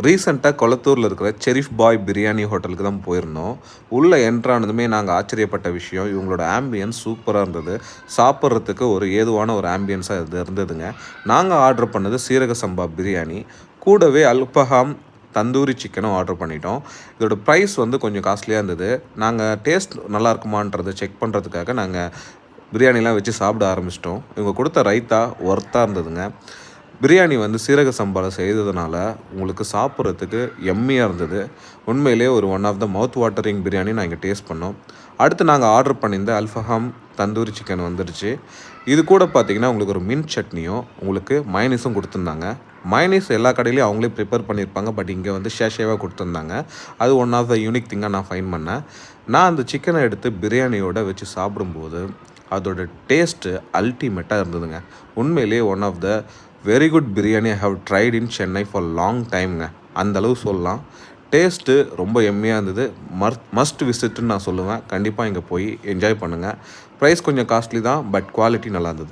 ரீசெண்டாக கொளத்தூரில் இருக்கிற செரிஃப் பாய் பிரியாணி ஹோட்டலுக்கு தான் போயிருந்தோம். உள்ளே என்ட்ரானதுமே நாங்கள் ஆச்சரியப்பட்ட விஷயம், இவங்களோட ஆம்பியன்ஸ் சூப்பராக இருந்தது. சாப்பிட்றதுக்கு ஒரு ஏதுவான ஒரு ஆம்பியன்ஸாக இது இருந்ததுங்க. நாங்கள் ஆர்டர் பண்ணது சீரக சம்பா பிரியாணி, கூடவே அல்பஹாம் தந்தூரி சிக்கனும் ஆர்டர் பண்ணிட்டோம். இதோட ப்ரைஸ் வந்து கொஞ்சம் காஸ்ட்லியாக இருந்தது. நாங்கள் டேஸ்ட் நல்லா இருக்குமான்றதை செக் பண்ணுறதுக்காக நாங்கள் பிரியாணிலாம் வச்சு சாப்பிட ஆரம்பிச்சிட்டோம். இவங்க கொடுத்த ரைத்தா ஒர்த்தாக இருந்ததுங்க. பிரியாணி வந்து சீரக சம்பாவில் செய்ததுனால உங்களுக்கு சாப்பிட்றதுக்கு எம்மியாக இருந்தது. உண்மையிலே ஒரு one of the mouth watering biryani நான் இங்கே டேஸ்ட் பண்ணோம். அடுத்து நாங்கள் ஆர்டர் பண்ணியிருந்த அல்ஃபஹாம் தந்தூரி சிக்கன் வந்துடுச்சு. இது கூட பார்த்திங்கன்னா உங்களுக்கு ஒரு மின்ட் சட்னியும் உங்களுக்கு மயனீஸும் கொடுத்துருந்தாங்க. மயனீஸ் எல்லா கடையிலையும் அவங்களே ப்ரிப்பேர் பண்ணியிருப்பாங்க, பட் இங்கே வந்து ஷேஷேவாக கொடுத்துருந்தாங்க. அது ஒன் ஆஃப் த யூனிக் திங்காக நான் ஃபைன் பண்ணேன். நான் அந்த சிக்கனை எடுத்து பிரியாணியோடு வச்சு சாப்பிடும்போது அதோட டேஸ்ட்டு அல்டிமேட்டாக இருந்ததுங்க. உண்மையிலேயே one of the very good biryani I have tried in Chennai for long டைம்ங்க. அந்தளவு சொல்லலாம். டேஸ்ட்டு ரொம்ப எம்மியாக இருந்தது. மஸ்ட் விசிட்டுன்னு நான் சொல்லுவேன். கண்டிப்பாக இங்கே போய் என்ஜாய் பண்ணுங்கள். ப்ரைஸ் கொஞ்சம் காஸ்ட்லி தான், பட் குவாலிட்டி நல்லா இருந்தது.